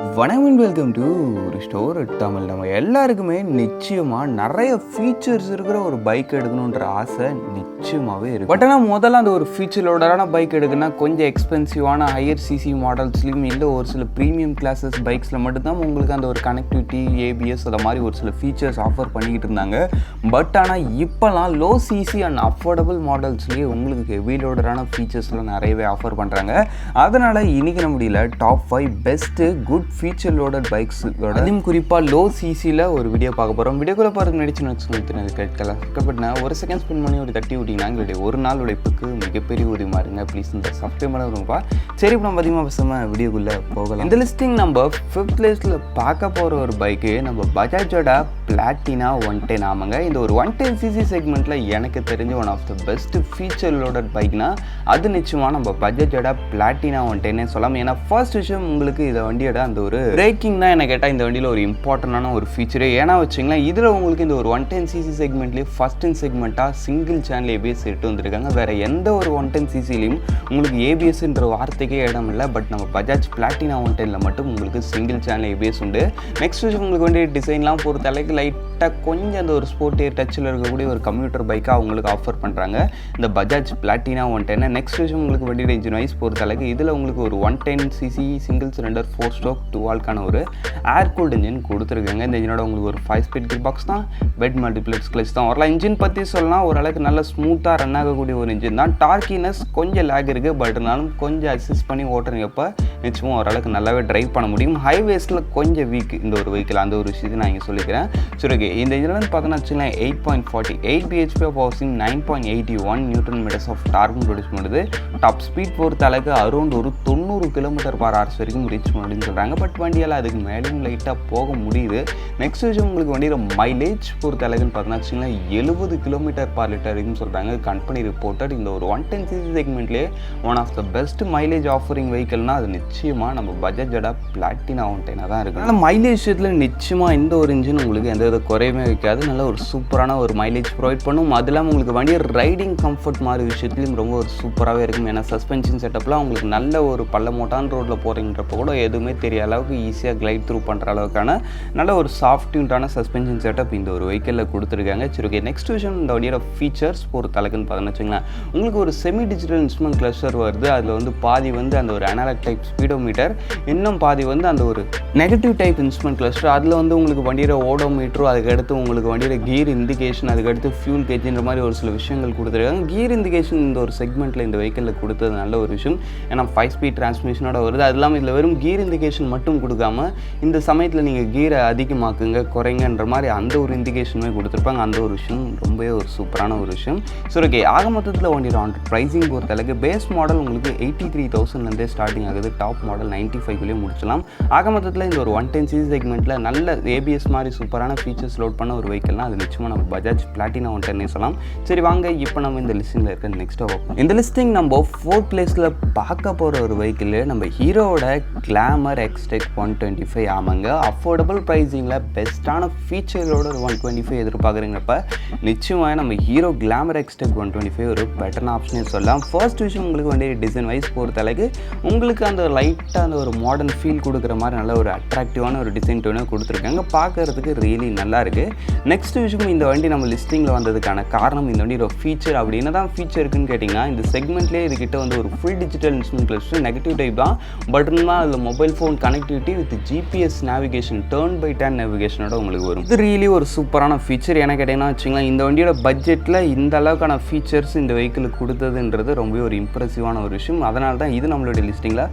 வணக்கம், welcome to restore Tamil. நம்ம எல்லாருக்குமே நிச்சயமாக நிறைய ஃபீச்சர்ஸ் இருக்கிற ஒரு பைக் எடுக்கணுன்ற ஆசை நிச்சயமாகவே இருக்குது. பட் ஆனால் முதல்ல அந்த ஒரு ஃபீச்சரோடான பைக் எடுக்குன்னா கொஞ்சம் எக்ஸ்பென்சிவான ஹையர் சிசி மாடல்ஸ்லையும் இல்லை ஒரு சில ப்ரீமியம் கிளாஸஸ் பைக்ஸில் மட்டும்தான் உங்களுக்கு அந்த ஒரு கனெக்டிவிட்டி ஏபிஎஸ் அதை மாதிரி ஒரு சில ஃபீச்சர்ஸ் ஆஃபர் பண்ணிக்கிட்டு இருந்தாங்க. பட் ஆனால் இப்போலாம் லோ சிசி அண்ட் அஃபோர்டபுள் மாடல்ஸ்லேயே உங்களுக்கு ஹெவி லோடரான ஃபீச்சர்ஸ்லாம் நிறையவே ஆஃபர் பண்ணுறாங்க. அதனால் இன்றைக்கி நம்முடைய top 5 best good feature loaded பைக்ஸோட அதுவும் குறிப்பாக லோ சிசியில் ஒரு வீடியோ பார்க்க போகிறோம். வீடியோக்குள்ளே பார்த்து நடிச்சு கேட்கலாம். ஒரு செகண்ட் ஸ்பெண்ட் பண்ணி ஒரு தட்டி விட்டிங்கன்னா எங்களுடைய ஒரு நாள் உழைப்புக்கு மிகப்பெரிய உதவியாக இருங்க. ப்ளீஸ் இந்த சப்ஸ்கிரைப் பண்ண வருங்கப்பா. சரி, இப்போ நம்ம அதிகமாக பேசாமல் வீடியோக்குள்ளே போகலாம். இந்த லிஸ்டிங் நம்ம 5th பிளேஸில் பார்க்க போகிற ஒரு பைக்கு நம்ம பஜாஜோட பிளாட்டினா 110. ஆமாங்க, இந்த ஒரு 110 சிசி செக்மெண்ட்டில் எனக்கு தெரிஞ்ச one of the best feature loaded பைக்னா அது நிச்சயமாக நம்ம பஜாஜோட பிளாட்டினா 110 சொல்லலாம். ஏன்னா ஃபர்ஸ்ட் விஷயம் உங்களுக்கு இந்த வண்டியோட அந்த ஒரு பிரேக்கிங் தான் என்ன கேட்டால் இந்த வண்டியில் ஒரு இம்பார்ட்டண்டான ஒரு ஃபீச்சரு. ஏன்னா வச்சிங்களேன், இதில் உங்களுக்கு இந்த ஒரு 110 சிசி செக்மெண்ட்லேயே ஃபஸ்ட் இன் செக்மெண்ட்டாக சிங்கிள் சேனல் ஏபிஎஸ் எடுத்து வந்துருக்காங்க. வேறு எந்த ஒரு 110 சிசிலையும் உங்களுக்கு ஏபிஎஸ்ன்ற வார்த்தைக்கே இடம் இல்லை. பட் நம்ம பஜாஜ் பிளாட்டினா 110ல மட்டும் உங்களுக்கு சிங்கிள் சேனல் ஏபிஎஸ் உண்டு. நெக்ஸ்ட் விஷயம் உங்களுக்கு வேண்டிய டிசைன்லாம் பொறுத்த அளவுக்கு லைட்டாக கொஞ்சம் அந்த ஒரு ஸ்போர்ட் டச்சில் இருக்கக்கூடிய ஒரு கம்ப்யூட்டர் பைக்காக அவங்களுக்கு ஆஃபர் பண்ணுறாங்க இந்த பஜாஜ் பிளாட்டினா 110. நெக்ஸ்ட் விஷயம் உங்களுக்கு வேண்டிய இன்ஜின் வைஸ் பொறுத்த அளவுக்கு இதில் உங்களுக்கு ஒரு 110 சிசி சிங்கிள் சிலிண்டர் 4 ஸ்ட்ரோக் 2 வால்க்கான ஒரு ஏர் கூல்டு இன்ஜின் கொடுத்துருக்காங்க. இந்த இன்ஜினோட உங்களுக்கு ஒரு 5 ஸ்பீட் கியர் பாக்ஸ் தான், பெட் மல்டிப்ளெக்ஸ் கிளச் தான் வரலாம். இன்ஜின் பற்றி சொல்லலாம், ஓரளவுக்கு நல்ல ஸ்மூத்தாக ரன் ஆகக்கூடிய ஒரு இன்ஜின் தான். டார்க்கினஸ் கொஞ்சம் லேக் இருக்குது, பட் இருந்தாலும் கொஞ்சம் அட்ஜஸ்ட் பண்ணி ஓட்டுறப்ப நிச்சயமாக ஓரளவுக்கு நல்லாவே ட்ரைவ் பண்ண முடியும். ஹைவேஸில் கொஞ்சம் வீக் இந்த ஒரு வெஹிக்கிள், அந்த ஒரு விஷயத்தை நான் இங்கே சொல்லிக்கிறேன். சரி, ஓகே. இந்த இன்ஜின் வந்து பார்த்தோன்னா வச்சுக்கலாம் 8.48 பிஹெச்பி ஆஃப் பவர்ஸிங் 9.81 நியூட்டன் மீட்டர்ஸ் ஆஃப் டார்க்கும் ப்ரொடியூஸ் பண்ணுது. டாப் ஸ்பீட் பொறுத்த அளவுக்கு அரௌண்ட் ஒரு 90 km/h வரைக்கும் ரீச் பண்ணுன்னு சொல்கிறாங்க. பட் வண்டியால் அதுக்கு மேலேயும் லைட்டாக போக முடியுது. நெக்ஸ்ட் விஷயம் உங்களுக்கு வண்டியில் மைலேஜ் பொறுத்த அளவுக்குன்னு பார்த்தோன்னா வச்சுக்கலாம் 70 km/லிட்டர் வரைக்கும் சொல்கிறாங்க. கம்பெனி ரிப்போர்ட்டட் இந்த ஒரு 110 சிசி செக்மெண்ட்லேயே one of the best mileage offering வெஹிக்கிள்னால் அது நிச்சயமாக நம்ம பஜாஜோட பிளாட்டினா 110 தான் இருக்குது. ஆனால் மைலேஜ் விஷயத்தில் நிச்சயமாக இந்த ஒரு இன்ஜின் உங்களுக்கு எந்த வித குறையுமே வைக்காது. நல்ல ஒரு சூப்பரான ஒரு மைலேஜ் ப்ரொவைட் பண்ணும். அது இல்லாமல் உங்களுக்கு வண்டியை ரைடிங் கம்ஃபர்ட் மாதிரி விஷயத்துலையும் ரொம்ப ஒரு சூப்பராகவே இருக்கும். ஏன்னா சஸ்பென்ஷன் செட்டப்லாம் உங்களுக்கு நல்ல ஒரு பள்ளமோட்டான ரோட்டில் போகிறீங்கிறப்ப கூட எதுவுமே தெரிய அளவுக்கு ஈஸியாக கிளைட் த்ரூ பண்ணுற அளவுக்கான நல்ல ஒரு சாஃப்ட் டியூன்டான சஸ்பென்ஷன் செட்டப் இந்த ஒரு வெஹிக்கிளில் கொடுத்துருக்காங்க. சரி, ஓகே. நெக்ஸ்ட் விஷயம் இந்த வண்டியோட ஃபீச்சர்ஸ் பொறுத்த அளவுக்குன்னு பார்த்தோன்னு வச்சுங்களேன், உங்களுக்கு ஒரு செமி டிஜிட்டல் இன்ஸ்ட்ருமெண்ட் கிளஸ்டர் வருது. அதில் வந்து பாதி வந்து அந்த ஒரு அனலாக் டைப் ஸ்பீடோமீட்டர், இன்னும் பாதி வந்து அந்த ஒரு நெகட்டிவ் டைப் இன்ஸ்ட்ருமெண்ட் கிளஸ்டர். அதில் வந்து உங்களுக்கு வண்டியோட ஓடோமீட்டரும், அதுக்கடுத்து உங்களுக்கு வண்டியோட கியர் இண்டிகேஷன், அதுக்கடுத்து ஃபியூல் கேஜ்ன்ற மாதிரி ஒரு சில விஷயங்கள் கொடுத்துருக்காங்க. கியர் இண்டிகேஷன் இந்த ஒரு செக்மெண்ட்டில் இந்த வெஹிக்கிளில் கொடுத்தது நல்ல ஒரு விஷயம். ஏன்னா 5 ஸ்பீட் டிரான்ஸ்மிஷனோட வருது. அது இல்லாமல் இதில் வெறும் கியர் இண்டிகேஷன் மட்டும் கொடுக்காம இந்த சமயத்தில் நீங்கள் கீரை அதிகமாக்குங்க குறைங்கன்ற மாதிரி அந்த ஒரு இண்டிகேஷனுமே கொடுத்துருப்பாங்க. அந்த ஒரு விஷயம் ரொம்பவே ஒரு சூப்பரான ஒரு விஷயம். சரி, ஓகே. ஆக மொத்தத்தில் வண்டியோட ப்ரைஸிங் பொறுத்த அளவுக்கு பேஸ் மாடல் உங்களுக்கு 83,000லேருந்தே ஸ்டார்டிங் ஆகுது. Top model 95 முடிச்சலாம். ஆக மொத்தத்தில் இந்த ஒரு 110 சிசி செக்மெண்ட்டில் நல்ல ஏபிஎஸ் மாதிரி சூப்பரான ஃபீச்சர்ஸ் லோட் பண்ண ஒரு வெஹிக்கிள்னா அது நிச்சயமாக நம்ம பஜாஜ் பிளாட்டினா 110 சொல்லலாம். சரி, வாங்க இப்போ நம்ம இந்த லிஸ்டிங்கில் இருக்க நெக்ஸ்ட்டாக பார்ப்போம். இந்த லிஸ்டிங் நம்ம 4th பிளேஸில் பார்க்க போகிற ஒரு வெஹிக்கிள் நம்ம ஹீரோவோட கிளாமர் எக்ஸ்டெக் 125. ஆமாங்க, அஃபோர்டபுள் ப்ரைஸிங்கில் பெஸ்ட்டான ஃபீச்சரோட ஒரு 125 எதிர்பார்க்குறீங்கப்ப நிச்சயமாக நம்ம ஹீரோ கிளாமர் எக்ஸ்டெக் 125 ஒரு பெட்டரான ஆப்ஷனே சொல்லலாம். ஃபர்ஸ்ட் விஷயம் உங்களுக்கு வண்டிய டிசைன் வைஸ் பொறுத்த அளவுக்கு உங்களுக்கு அந்த லைட்டாக அந்த ஒரு மாடர்ன் ஃபீல் கொடுக்குற மாதிரி நல்ல ஒரு அட்ராக்டிவான ஒரு டிசைன் டோனே கொடுத்துருக்காங்க. பார்க்கறதுக்கு ரியலி நல்லா இருக்குது. நெக்ஸ்ட் விஷயம் இந்த வண்டி நம்ம லிஸ்டிங்கில் வந்ததுக்கான காரணம் இந்த வண்டியோட ஃபீச்சர். அப்படி என்ன தான் ஃபீச்சர் இருக்குன்னு கேட்டிங்கன்னா, இந்த செக்மெண்ட்லேயே இதுக்கிட்ட வந்து ஒரு full digital instrument cluster negative type தான். பட் இருந்தால் அதில் mobile phone connectivity with GPS navigation turn by turn நேவிகேஷனோட உங்களுக்கு வரும். இது ரியலி ஒரு சூப்பரான ஃபீச்சர். ஏன்னா கேட்டிங்கன்னா வச்சுங்களேன், இந்த வண்டியோட பட்ஜெட்டில் இந்த அளவுக்கான ஃபீச்சர்ஸ் இந்த வெஹிக்கிளுக்கு கொடுத்ததுன்றது ரொம்பவே ஒரு இம்ப்ரெசிவான ஒரு விஷயம். அதனால தான் இது நம்மளுடைய லிஸ்டிங்கில்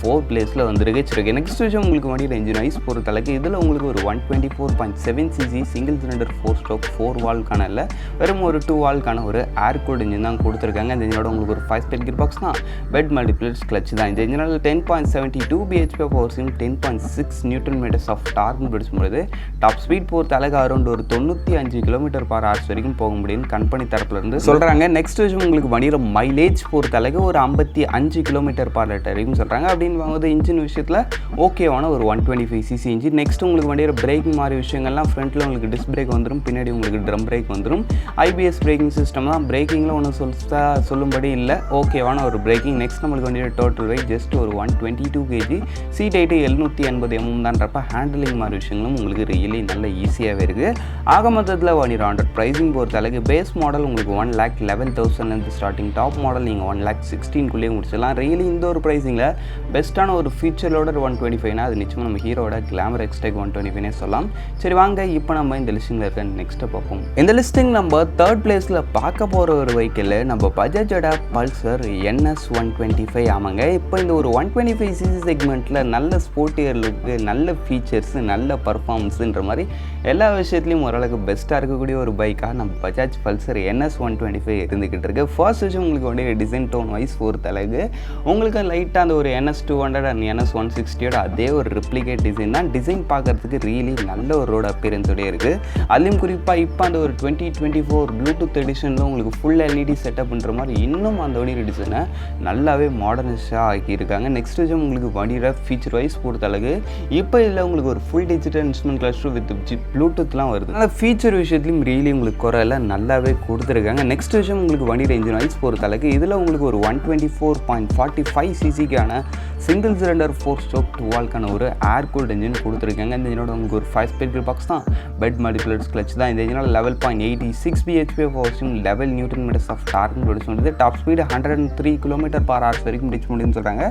4th பிளேஸில் வந்துருக்கு. சரி, நெக்ஸ்ட் விஷயம் உங்களுக்கு வண்டியோட இன்ஜின் வைஸ் பொறுத்த அளவுக்கு இதில் உங்களுக்கு ஒரு 124.7 சிசி சிங்கிள் சிலிண்டர் 4 ஸ்ட்ரோக் 4 வால்க்கான இல்லை வெறும் ஒரு 2 வால்க்கான ஒரு ஏர் கூல்டு இன்ஜின் தான் கொடுத்துருக்காங்க. இந்த இன்ஜினோட உங்களுக்கு ஒரு 5 ஸ்பீட் கியர் பாக்ஸ் தான், பெட் மல்டிப்ளெக்ஸ் கிளச் தான். இந்த இன்ஜினோட 10.72 பிஹெச்பி ஆஃப் பவர்ஸிங் 10.6 நியூட்டன் மீட்டர்ஸ் ஆஃப் டார்க்கும் ப்ரொடியூஸ் பண்ணுறது. டாப் ஸ்பீட் பொறுத்த அளவுக்கு அரௌண்ட் ஒரு 95 km/h வரைக்கும் போக முடியும் கம்பெனி தரப்புலேருந்து சொல்கிறாங்க. நெக்ஸ்ட் விஷயம் உங்களுக்கு வண்டியோட மைலேஜ் பொறுத்த அளவுக்கு ஒரு 55 km/லிட்டர் வரைக்கும் சொல்கிறாங்க. அப்படின்னு வாங்குவது இன்ஜின் விஷயத்தில் ஓகேவான ஒரு 125 சிசி இன்ஜின். நெக்ஸ்ட் உங்களுக்கு வண்டியோட பிரேக்கிங் மாதிரி விஷயங்கள்லாம் ஃப்ரண்ட்டில் உங்களுக்கு டிஸ்க் பிரேக் வந்துடும், பின்னாடி உங்களுக்கு ட்ரம் பிரேக் வந்துடும். ஐபிஎஸ் பிரேக்கிங் சிஸ்டம் தான். பிரேக்கிங்கில் ஒன்றும் சொல்லும்படி இல்லை, ஓகேவான ஒரு பிரேக்கிங். நெக்ஸ்ட் நம்மளுக்கு வண்டியோட டோட்டல் வெயிட் ஜஸ்ட் ஒரு 122 kg. சீட் ஹைட்டு 780 mm தான்றப்ப ஹேண்டிலிங் மாதிரி விஷயங்களும் உங்களுக்கு ரியலி நல்ல ஈஸியாகவே இருக்குது. ஆக மொத்தத்தில் வண்டியோட ஆண்டர் ப்ரைஸிங் பொறுத்த அளவுக்கு பேஸ் மாடல் உங்களுக்கு 1,11,000 ஸ்டார்டிங், டாப் மாடல் நீங்கள் 1,16,000 முடிச்சிடலாம். ரியலி இந்த ஒரு ப்ரைஸிங்கில் பெஸ்ட்டான ஒரு ஃபீச்சரோட 125 அது நிச்சயமாக நம்ம ஹீரோட கிளாமர் எக்ஸ்டெக் 125 சொல்லலாம். சரி வாங்க இப்போ நம்ம இந்த லிஸ்டிங்கில் இருக்க நெக்ஸ்ட்டை பார்ப்போம். இந்த லிஸ்டிங் நம்ம தேர்ட் பிளேஸில் பார்க்க போகிற ஒரு வெஹிக்கிள் நம்ம பஜாஜோட பல்சர் NS 125. ஆமாங்க, இப்போ இந்த ஒரு 125cc செக்மெண்ட்டில் நல்ல ஸ்போர்ட்டியர் லுக்கு, நல்ல ஃபீச்சர்ஸு, நல்ல பர்ஃபார்மன்ஸுன்ற மாதிரி எல்லா விஷயத்துலையும் ஓரளவுக்கு பெஸ்ட்டாக இருக்கக்கூடிய ஒரு பைக்காக நம்ம பஜாஜ் பல்சர் NS 125 இருந்துக்கிட்டு இருக்கு. ஃபர்ஸ்ட் விஷயம் உங்களுக்கு வந்து டிசைன் டோன் வைஸ் பொறுத்த அளவுக்கு உங்களுக்கு லைட்டாக அந்த ஒரு NS 200 அண்ட் NS 160 அதே ஒரு ரிப்ளிகேட் டிசைன் தான். டிசைன் பார்க்குறதுக்கு ரியலி நல்ல ஒரு ரோடு அப்பியரன்ஸோடய இருக்குது. அதுலேயும் குறிப்பாக இப்போ அந்த ஒரு 2024 ப்ளூடூத் எடிஷனில் உங்களுக்கு ஃபுல் LED செட்டப்ன்ற மாதிரி இன்னும் அந்த வண்டியோட டிசைனை நல்லாவே மாடர்னைஸாக ஆக்கியிருக்காங்க. நெக்ஸ்ட் விஷயம் உங்களுக்கு வண்டியோட ஃபீச்சர் வைஸ் பொறுத்த அளவுக்கு இப்போ இதில் உங்களுக்கு ஒரு full digital instrument cluster with ப்ளூடூத்லாம் வருது. அதனால் ஃபீச்சர் விஷயத்துலையும் ரியலி உங்களுக்கு குறையெல்லாம் நல்லாவே கொடுத்துருக்காங்க. நெக்ஸ்ட் விஷயம் உங்களுக்கு வண்டியோட இன்ஜின் வைஸ் பொறுத்த அளவுக்கு இதில் உங்களுக்கு ஒரு 124.45ccக்கான சிங்கிள் சிலிண்டர் 4-stroke 2-valve ஒரு ஏர் கூல்ட் இன்ஜின் கொடுத்துருக்காங்க. இந்த இன்ஜினோட உங்களுக்கு ஒரு 5-speed gear box தான், பெட் மல்டிபிளேட்ஸ் கிளச் தான். இந்த இன்ஜினோட 11.86 bhp ஹார்ஸும் 11 Nm ஆஃப் டார்க் ப்ரொடியூஸ் பண்ணுறது. டாப் ஸ்பீடு 103 km/h வரைக்கும் ரீச் முடியும்னு சொல்கிறாங்க.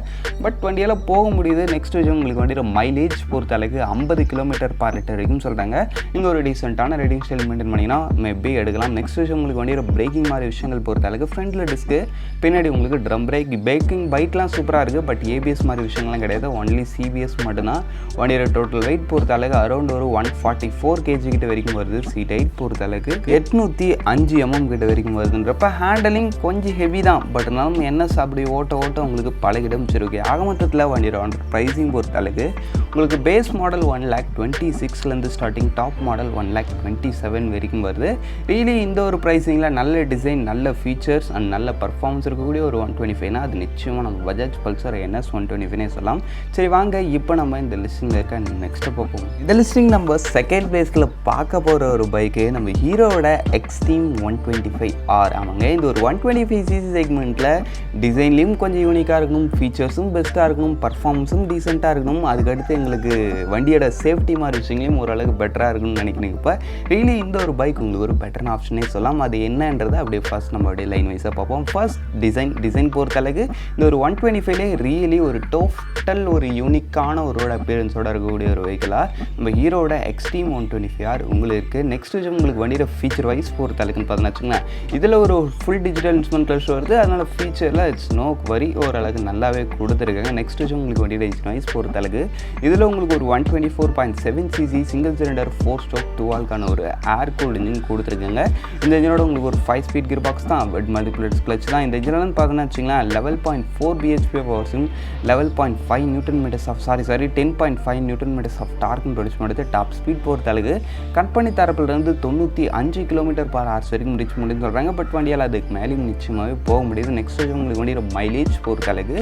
பட் வண்டியால் போக முடியுது. நெக்ஸ்ட் விஷயம் உங்களுக்கு வண்டியோட மைலேஜ் பொறுத்த அளவுக்கு 50 km/L வரைக்கும் சொல்கிறாங்க. நீங்கள் ஒரு டீசென்ட்டான ரைடிங் ஸ்டைல் மெயின்டைன் பண்ணிங்கன்னா மேபி எடுக்கலாம். நெக்ஸ்ட் விஷயம் உங்களுக்கு வண்டியோட பிரேக்கிங் மாதிரி விஷயங்கள் பொறுத்த அளவுக்கு ஃப்ரண்ட்டில் டிஸ்க்கு, பின்னாடி உங்களுக்கு ட்ரம் பிரேக். பிரேக்கிங் பைக்லாம் சூப்பராக இருக்குது, பட் ABS மாதிரி விஷயங்கள்லாம் கிடையாது, ஒன்லி CBS மட்டும்தான். வண்டியோட டோட்டல் வெயிட் பொறுத்த அளவுக்கு அரௌண்ட் ஒரு 144 kg கிட்ட வரைக்கும் வருது. சீட் ஹைட் பொறுத்த அளவுக்கு 805 mm கிட்ட வரைக்கும் வருதுன்றப்ப ஹேண்டலிங் கொஞ்சம் ஹெவி தான், பட் இருந்தாலும் NS அப்படி ஓட்ட உங்களுக்கு பழகிடம் வச்சிருக்கு. ஆக மொத்தத்தில் வண்டியோட ப்ரைஸிங் பொறுத்த அளவுக்கு உங்களுக்கு base model 1,26,000 starting, top model 1,27,000 வரைக்கும் வருது. ரியலி இந்த ஒரு ப்ரைஸிங்கில் நல்ல டிசைன், நல்ல ஃபீச்சர்ஸ் அண்ட் நல்ல பர்ஃபார்மன்ஸ் இருக்கக்கூடிய ஒரு 125 அது நிச்சயமாக நம்ம பஜாஜ் பல்சர் NS 125 சொல்லலாம். சரி வாங்க இப்போ நம்ம இந்த லிஸ்டிங்கில் இருக்க நெக்ஸ்ட்டு பார்ப்போம். இந்த லிஸ்டிங் நம்ம செகண்ட் பிளேஸில் பார்க்க போகிற ஒரு பைக்கு நம்ம ஹீரோவோட எக்ஸ்ட்ரீம் 125R. ஆமாங்க, இந்த ஒரு 125cc செக்மெண்ட்டில் டிசைன்லேயும் கொஞ்சம் யூனிக்காக இருக்கணும், ஃபீச்சர்ஸும் பெஸ்ட்டாக இருக்கணும், பர்ஃபார்மன்ஸும் டீசெண்டாக இருக்கணும், அதுக்கடுத்து எங்களுக்கு வண்டியோட சேஃப்டி மாதிரி விஷயங்களையும் ஓரளவுக்கு பெட்டராக இருக்கணும்னு நினைக்கிறீங்க. இப்போ ரியலி இந்த ஒரு பைக் உங்களுக்கு ஒரு பெட்டரான ஆப்ஷனே சொல்லலாம். அது என்னன்றதை அப்படியே ஃபர்ஸ்ட் நம்ம அப்படியே லைன் வைஸாக பார்ப்போம். ஃபர்ஸ்ட் டிசைன் பொறுத்த அளவுக்கு இந்த ஒரு 125லே ரியலி ஒரு டோட்டல் ஒரு யூனிக்கான ஒரு ரோட் அப்பியரன்ஸோட இருக்கக்கூடிய ஒரு வெஹிக்கிளாக நம்ம ஹீரோட எக்ஸ்ட்ரீம் 125R உங்களுக்கு இருக்குது. நெக்ஸ்ட் விஷயம் உங்களுக்கு வண்டியோட ஃபீச்சர் வைஸ் பொறுத்த அளவுக்குன்னு பார்த்தீங்கன்னா இதில் ஒரு ஃபுல் டிஜிட்டல் இன்ஸ்ட்ருமெண்ட் கிளஸ்டர் வருது. அதனால் ஃபீச்சரில் இட்ஸ் நோ வரி, ஓரளவுக்கு நல்லாவே கொடுத்துருக்காங்க. நெக்ஸ்ட் விஷயம் உங்களுக்கு வண்டியோட இன்ஜின் வைஸ் பொறுத்த அளவுக்கு இதில் உங்களுக்கு ஒரு 124.7cc single cylinder 4-stroke 2-valve ஒரு ஏர் கூல்ட் இன்ஜின் கொடுத்துருக்காங்க. இந்த இன்ஜினோட உங்களுக்கு ஒரு 5-speed gear box தான், பெட் மல்டிபிளேட்ஸ் கிளச் தான். இந்த இன்ஜினோட பார்த்தீங்கன்னா வச்சிங்களா 11.4 bhp ஹார்ஸும் 11.5 Nm of 10.5 Nm of torque produce பண்ணுறது. டாப் ஸ்பீட் பொறுத்த அளவுக்கு கம்பெனி தரப்பிலிருந்து 95 km/h வரைக்கும் ரீச் முடியும்னு சொல்கிறாங்க. பட் வண்டியால் அதுக்கு மேலேயும் நிச்சயமாகவே போக முடியுது. நெக்ஸ்ட் உங்களுக்கு வண்டியோட மைலேஜ் பொறுத்த அளவுக்கு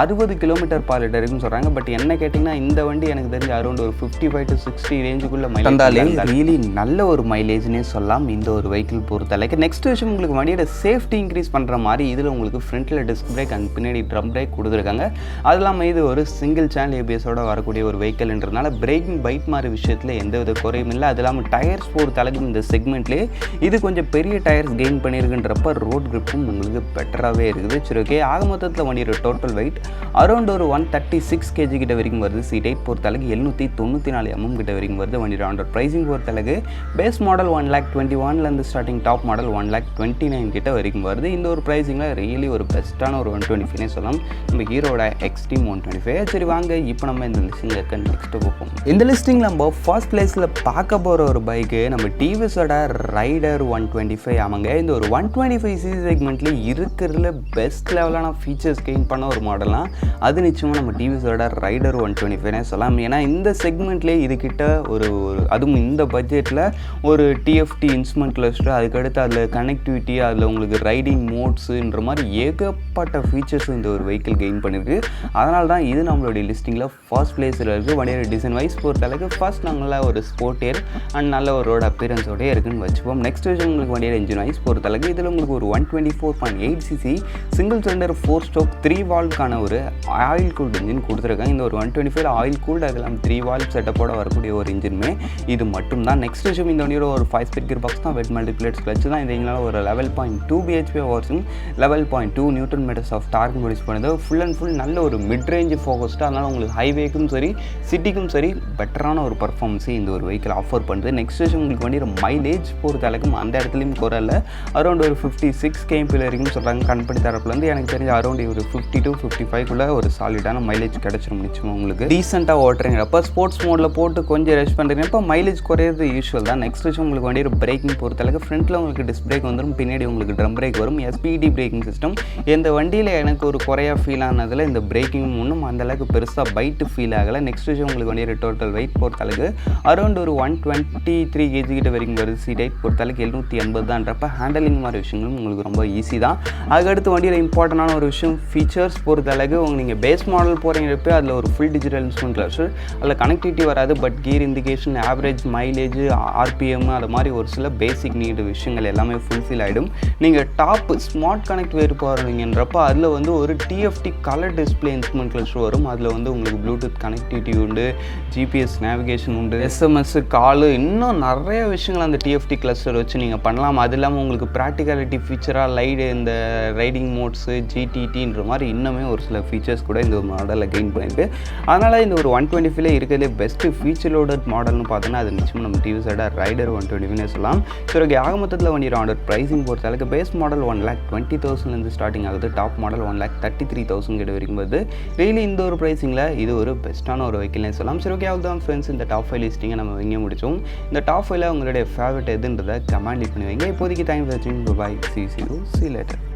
60 km/L வரைக்கும் சொல்கிறாங்க. பட் என்ன கேட்டிங்கன்னா இந்த வண்டி எனக்கு தெரிஞ்ச அரௌண்ட் ஒரு 55 to 60 ரேஞ்சுக்குள்ள மைலேஜ் ரியலி நல்ல ஒரு மைலேஜ்னே சொல்லலாம் இந்த ஒரு வெஹிக்கிள் பொறுத்த அளவுக்கு. நெக்ஸ்ட் விஷயம் உங்களுக்கு வண்டியோட சேஃப்டி இன்க்ரீஸ் பண்ணுற மாதிரி இதில் உங்களுக்கு ஃப்ரண்ட்டில் டிஸ்க் பிரேக் அண்ட் பின்னாடி ட்ரம் பிரேக் கொடுத்துருக்காங்க. அது இல்லாமல் இது ஒரு சிங்கிள் சேனல் ABSோட வரக்கூடிய ஒரு வெஹிக்கிள்ன்றதுனால பிரேக்கிங் பைக் மாதிரி விஷயத்தில் எந்தவித குறையும் இல்லை. அது இல்லாமல் டயர்ஸ் பொறுத்த அளவுக்கு இந்த செக்மெண்ட்லேயே இது கொஞ்சம் பெரிய டயர்ஸ் கெயின் பண்ணியிருக்குன்றப்ப ரோட் கிரிப்பும் உங்களுக்கு பெட்டராகவே இருக்குது. சரி ஓகே, ஆக மொத்தத்தில் வண்டியோட டோட்டல் வெயிட் அரௌண்ட் ஒரு 136 kg கிட்ட வரைக்கும் வருது. சீட் ஹைட் பொறுத்த அளவுக்கு 794 mm கிட்ட வரைக்கும் வருது. வண்டியோட ஆண்டர் ப்ரைஸிங் பொறுத்த அளவுக்கு base model 1,21,000 starting, top model 1,29,000 கிட்ட வரைக்கும் வருது. இந்த ஒரு ப்ரைஸிங்கில் ரியலி ஒரு பெஸ்ட்டான ஒரு 125 சொல்லலாம் நம்ம ஹீரோட எக்ஸ்ட்ரீம் 125. சரி வாங்க இப்போ நம்ம இந்த லிஸ்டிங்கில் இருக்க நெக்ஸ்ட்டு பார்ப்போம். இந்த லிஸ்டிங்கில் நம்ம ஃபர்ஸ்ட் பிளேஸில் பார்க்க போகிற ஒரு பைக்கு நம்ம டிவிஎஸோட ரைடர் 125. ஆமாங்க, இந்த ஒரு 125cc செக்மெண்ட்லேயே இருக்கிறதுல பெஸ்ட் லெவலான ஃபீச்சர்ஸ் கெயின் பண்ண ஒரு மாடலாம் அது நிச்சயமாக நம்ம டிவிஎஸோட ரைடர் 125 சொல்லலாம். ஏன்னா இந்த செக்மெண்ட்லேயே இதுக்கிட்ட ஒரு அதுவும் இந்த பட்ஜெட்டில் ஒரு TFT இன்ஸ்ட்ருமெண்ட் கிளஸ்டர், அதுக்கடுத்து அதில் கனெக்டிவிட்டி, அதில் உங்களுக்கு ரைடிங் மோட்ஸுன்ற மாதிரி ஏகப்பட்ட ஃபீச்சர்ஸ் இந்த ஒரு வெஹிக்கிள் கெயின் பண்ணியிருக்கு. அதனால தான் இது நம்மளுடைய லிஸ்டிங்கில் ஃபர்ஸ்ட் பிளேஸில் இருக்குது. வண்டியோட டிசைன் வைஸ் பொறுத்த அளவுக்கு ஃபர்ஸ்ட் நாங்கள் ஒரு ஸ்போர்ட்டியர் அண்ட் நல்ல ஒரு ரோட் அப்பியரன்ஸோடய இருக்குன்னு வச்சுப்போம். நெக்ஸ்ட் விஷயம் உங்களுக்கு வண்டியோட இன்ஜின் வைஸ் பொறுத்தளவுக்கு இதில் உங்களுக்கு ஒரு 124.8cc சிங்கிள் சிலிண்டர் 4 ஸ்ட்ரோக் 3 வால்வ்க்கான ஒரு ஆயில் கூல்டு இன்ஜின் கொடுத்துருக்காங்க. இந்த ஒரு 125 ஆயில் கூல்டு அதெல்லாம் 3 வால்வ் செட்டப்போட வரக்கூடிய ஒரு இன்ஜினுமே இது மட்டும் தான். நெக்ஸ்ட் விஷயம் இந்த வண்டியோட ஒரு 5 ஸ்பீட் கியர் பாக்ஸ் தான், வெட் மல்டிப்ளேட்ஸ் கிளட்ச் தான். இதனால ஒரு 11.2 bhp ஹவர்ஸும் 11.2 newton metres of torque produce பண்ணுது. ஃபுல் அண்ட் ஃபுல் நல்ல ஒரு மிட் ரேஞ்ச் ஃபோக்கஸ்டாக, அதனால் உங்களுக்கு ஹைவேக்கும் சரி சிட்டிக்கும் சரி பெட்டரான ஒரு பர்ஃபார்மன்ஸை இந்த ஒரு வெஹிக்கிள் ஆஃபர் பண்ணுது. நெக்ஸ்ட் விஷயம் உங்களுக்கு வண்டியோட மைலேஜ் பொறுத்த அளவுக்கு அந்த இடத்துலையும் குறையில அரௌண்ட் ஒரு 56 km வரைக்கும் சொல்கிறாங்க. கம்பெனி தரப்புலேருந்து எனக்கு தெரிஞ்ச அரௌண்ட் ஒரு 50 to 55 ஒரு சாலிடான மைலேஜ் கிடச்சிரும் நிச்சயமாக. உங்களுக்கு ரீசெண்டாக ஓட்டுறீங்கிறப்ப ஸ்போர்ட்ஸ் மோடில் போட்டு கொஞ்சம் ரெஸ்ட் பண்ணுறீங்கப்போ மைலேஜ் குறையிறது யூஸ்வல் தான். நெக்ஸ்ட் விஷயம் உங்களுக்கு வண்டியோட பிரேக்கிங் பொறுத்தளவுக்கு ஃப்ரண்ட்டில் உங்களுக்கு டிஸ்க் பிரேக் வந்துடும், பின்னாடி உங்களுக்கு ட்ரம் பிரேக் வரும். SPD braking system. இந்த வண்டியில் எனக்கு ஒரு குறையாக ஃபீல் ஆனதில் இந்த பிரேக்கிங் ஒன்றும் அந்தளவுக்கு பெருசாக பைட்டு ஃபீல் ஆகலை. நெக்ஸ்ட் விஷயம் உங்களுக்கு வண்டியோட டோட்டல் வெயிட் பொறுத்தளவுக்கு அரௌண்ட் ஒரு 123 kg கிட்ட வரைக்கும் வருது. சீட் ஹைட் பொறுத்தளவுக்கு 780 தான்றப்ப ஹேண்டலிங் மாதிரி விஷயங்களும் உங்களுக்கு ரொம்ப ஈஸி தான். அதுக்கடுத்து வண்டியில் இம்பார்ட்டண்டான ஒரு விஷயம் ஃபீச்சர்ஸ் பொறுத்தளவுக்கு நீங்கள் பேஸ் மாடல் போகிறீங்கிறப்ப அதில் ஒரு ஃபுல் டிஜிட்டல் இன்ஸ்ட்ருமெண்ட் கிளஸ்டர், அதில் கனெக்டிவிட்டி வராது. But gear indication, average mileage, RPM அது மாதிரி ஒரு சில பேசிக் நீடு விஷயங்கள் எல்லாமே ஃபுல்ஃபில் ஆகிடும். நீங்கள் டாப் ஸ்மார்ட் கனெக்ட் வேறு போகிறீங்கன்றப்போ அதில் வந்து ஒரு TFT colour display instrument cluster வரும். அதில் வந்து உங்களுக்கு ப்ளூடூத் கனெக்டிவிட்டி உண்டு, GPS நேவிகேஷன் உண்டு, SMS காலு, இன்னும் நிறைய விஷயங்கள் அந்த TFT கிளஸ்டர் வச்சு நீங்கள் பண்ணலாம். அது இல்லாமல் உங்களுக்கு ப்ராக்டிகாலிட்டி ஃபீச்சராக இந்த ரைடிங் மோட்ஸு GTTன்ற மாதிரி இன்னுமே ஒரு சில ஃபீச்சர்ஸ் கூட இந்த ஒரு மாடலில் கெயின் பண்ணியிருக்கு. அதனால் இந்த ஒரு 125 இருக்கிறதே பெஸ்ட்டு ஃபீச்சரோட மாடல்னு பார்த்தோன்னா அது நிச்சயமாக நம்ம டிவிஸோட ரைடர் 125 சொல்லலாம். சரி, ஓகே. ஆக மொத்தத்தில் வண்டியோட ஆர்டர் ப்ரைஸிங் பொறுத்தளவுக்கு பேஸ் மாடல் 1,20,000 ஸ்டார்டிங் ஆகுது. டாப் மாடல் 1,33,000 கிட்ட வரைக்கும் வருது. டெய்லி இந்த ஒரு ப்ரைஸிங்கில் இது ஒரு பெஸ்ட்டான ஒரு வெஹிக்கிள்னே சொல்லலாம். சரி, ஓகே. அவ்வளோதான் ஃப்ரெண்ட்ஸ், இந்த டாப் 5 லிஸ்டிங்கை நம்ம இங்கே முடிச்சோம். இந்த டாப் 5ல் உங்களுடைய ஃபேவரட் எதுன்றதை கமெண்ட் பண்ணி வைங்க. இப்போதைக்கு தேங்க்ஸ் ஃபார் வாட்சிங். பை. See you later.